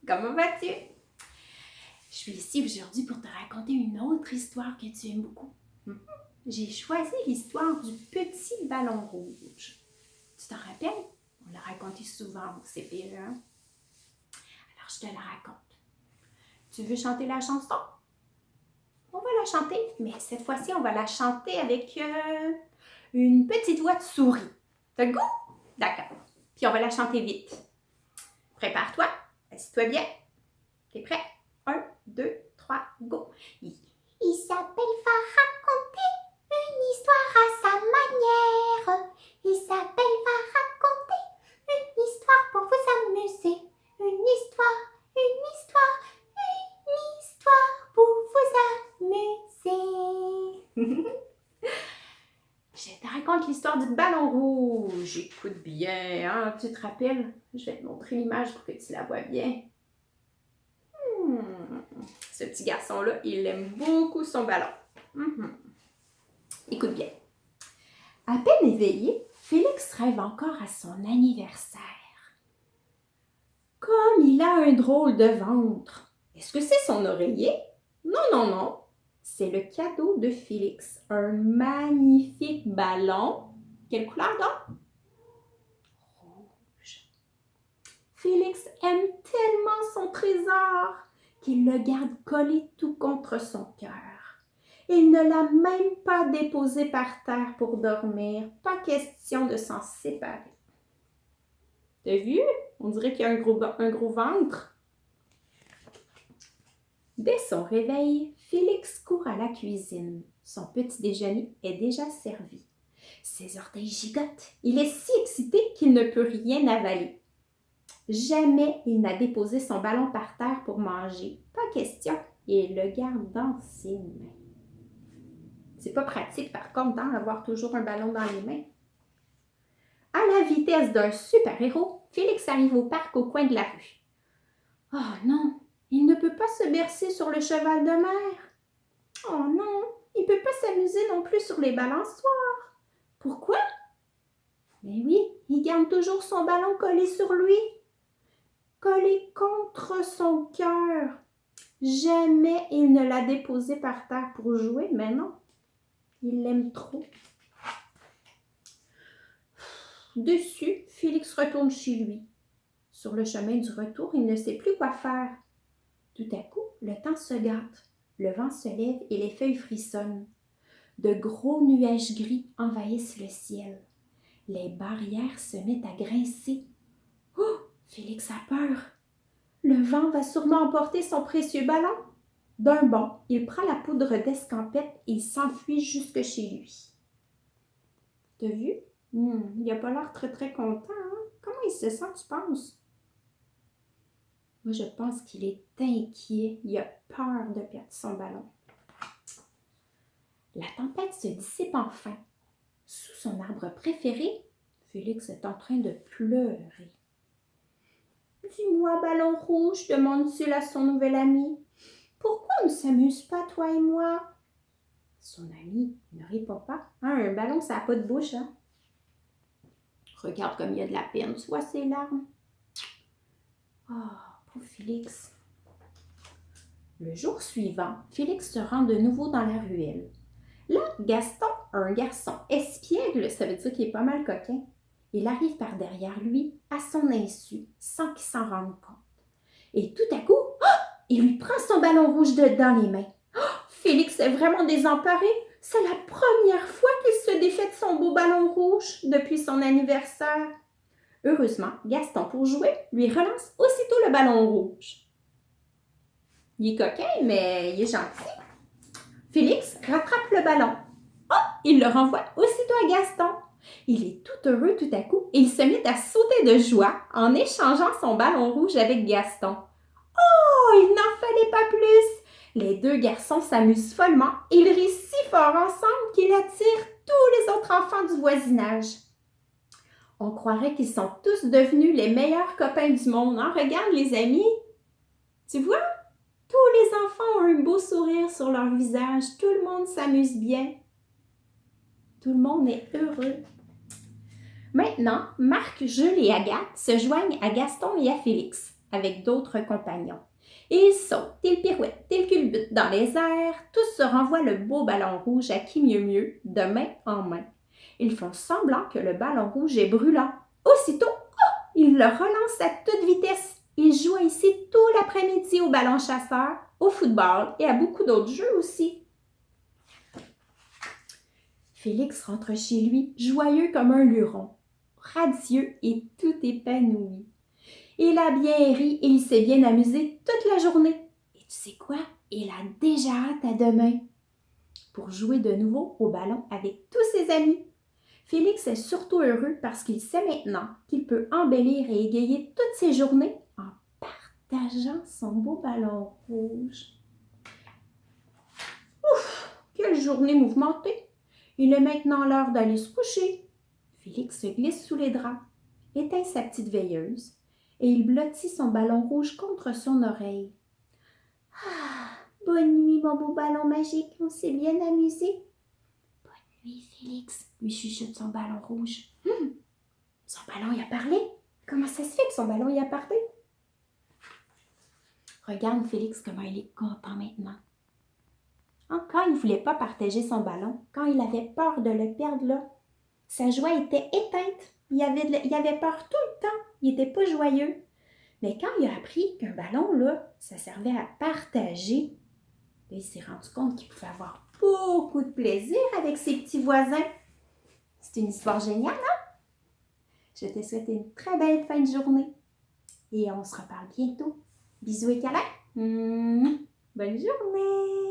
Comment vas-tu? Je suis ici aujourd'hui pour te raconter une autre histoire que tu aimes beaucoup. J'ai choisi l'histoire du petit ballon rouge. Tu t'en rappelles? On l'a raconté souvent au CPE. Alors, je te la raconte. Tu veux chanter la chanson? On va la chanter, mais cette fois-ci, on va la chanter avec une petite voix de souris. T'as le goût? D'accord. Puis on va la chanter vite. Prépare-toi. Assis-toi bien. T'es prêt? 1, 2, 3, go! Il s'appelle va raconter une histoire à sa manière. Il s'appelle va raconter une histoire pour vous amuser. Une histoire pour vous amuser. Je te raconte l'histoire du ballon rouge. Écoute bien, hein? Tu te rappelles? Je vais te montrer l'image pour que tu la vois bien. Ce petit garçon-là, il aime beaucoup son ballon. Écoute bien. À peine éveillé, Félix rêve encore à son anniversaire. Comme il a un drôle de ventre. Est-ce que c'est son oreiller? Non. C'est le cadeau de Félix. Un magnifique ballon. Quelle couleur donc? Rouge. Félix aime tellement son trésor qu'il le garde collé tout contre son cœur. Il ne l'a même pas déposé par terre pour dormir. Pas question de s'en séparer. T'as vu? On dirait qu'il y a un gros ventre. Dès son réveil, Félix court à la cuisine. Son petit déjeuner est déjà servi. Ses orteils gigotent. Il est si excité qu'il ne peut rien avaler. Jamais il n'a déposé son ballon par terre pour manger. Pas question. Et il le garde dans ses mains. C'est pas pratique, par contre, d'avoir toujours un ballon dans les mains. À la vitesse d'un super-héros, Félix arrive au parc au coin de la rue. Oh non, il ne peut pas se bercer sur le cheval de mer. Oh non, il ne peut pas s'amuser non plus sur les balançoires. Pourquoi? Mais oui, il garde toujours son ballon collé sur lui. Collé contre son cœur. Jamais il ne l'a déposé par terre pour jouer, mais non. Il l'aime trop. Dessus, Félix retourne chez lui. Sur le chemin du retour, il ne sait plus quoi faire. Tout à coup, le temps se gâte. Le vent se lève et les feuilles frissonnent. De gros nuages gris envahissent le ciel. Les barrières se mettent à grincer. Oh! Félix a peur. Le vent va sûrement emporter son précieux ballon. D'un bond, il prend la poudre d'escampette et s'enfuit jusque chez lui. T'as vu? Il n'a pas l'air très content. Hein? Comment il se sent, tu penses? Moi, je pense qu'il est inquiet. Il a peur de perdre son ballon. La tempête se dissipe enfin. Sous son arbre préféré, Félix est en train de pleurer. « Dis-moi, ballon rouge, demande-t-il à son nouvel ami. Pourquoi on ne s'amuse pas, toi et moi? » Son ami ne répond pas. Un ballon, ça n'a pas de bouche. Hein? Regarde comme il y a de la peine. Tu vois ses larmes? Oh, pauvre Félix. Le jour suivant, Félix se rend de nouveau dans la ruelle. Là, Gaston, un garçon espiègle, ça veut dire qu'il est pas mal coquin. Il arrive par derrière lui, à son insu, sans qu'il s'en rende compte. Et tout à coup, il lui prend son ballon rouge dans les mains. Félix est vraiment désemparé. C'est la première fois qu'il se défait de son beau ballon rouge depuis son anniversaire. Heureusement, Gaston, pour jouer, lui relance aussitôt le ballon rouge. Il est coquin, mais il est gentil. Félix rattrape le ballon. Il le renvoie aussitôt à Gaston. Il est tout heureux tout à coup et il se met à sauter de joie en échangeant son ballon rouge avec Gaston. Oh, il n'en fallait pas plus! Les deux garçons s'amusent follement et ils rient si fort ensemble qu'ils attirent tous les autres enfants du voisinage. On croirait qu'ils sont tous devenus les meilleurs copains du monde. Hein? Regarde les amis, tu vois? Tous les enfants ont un beau sourire sur leur visage. Tout le monde s'amuse bien. Tout le monde est heureux. Maintenant, Marc, Jules et Agathe se joignent à Gaston et à Félix. avec d'autres compagnons. Ils sautent, ils pirouettent, ils culbutent dans les airs, tous se renvoient le beau ballon rouge à qui mieux, de main en main. Ils font semblant que le ballon rouge est brûlant. Aussitôt, ils le relancent à toute vitesse. Ils jouent ici tout l'après-midi au ballon chasseur, au football et à beaucoup d'autres jeux aussi. Félix rentre chez lui, joyeux comme un luron, radieux et tout épanoui. Il a bien ri et il s'est bien amusé toute la journée. Et tu sais quoi? Il a déjà hâte à demain pour jouer de nouveau au ballon avec tous ses amis. Félix est surtout heureux parce qu'il sait maintenant qu'il peut embellir et égayer toutes ses journées en partageant son beau ballon rouge. Ouf! Quelle journée mouvementée! Il est maintenant l'heure d'aller se coucher. Félix se glisse sous les draps, éteint sa petite veilleuse et il blottit son ballon rouge contre son oreille. Ah! Bonne nuit, mon beau ballon magique, on s'est bien amusé. Bonne nuit, Félix, lui chuchote son ballon rouge. Son ballon y a parlé? Comment ça se fait que son ballon y a parlé? Regarde Félix comment il est content maintenant. Quand il ne voulait pas partager son ballon, quand il avait peur de le perdre là, sa joie était éteinte. Il avait peur tout le temps. Il n'était pas joyeux. Mais quand il a appris qu'un ballon, là, ça servait à partager, il s'est rendu compte qu'il pouvait avoir beaucoup de plaisir avec ses petits voisins. C'est une histoire géniale, hein? Je te souhaite une très belle fin de journée. Et on se reparle bientôt. Bisous et câlins. Bonne journée!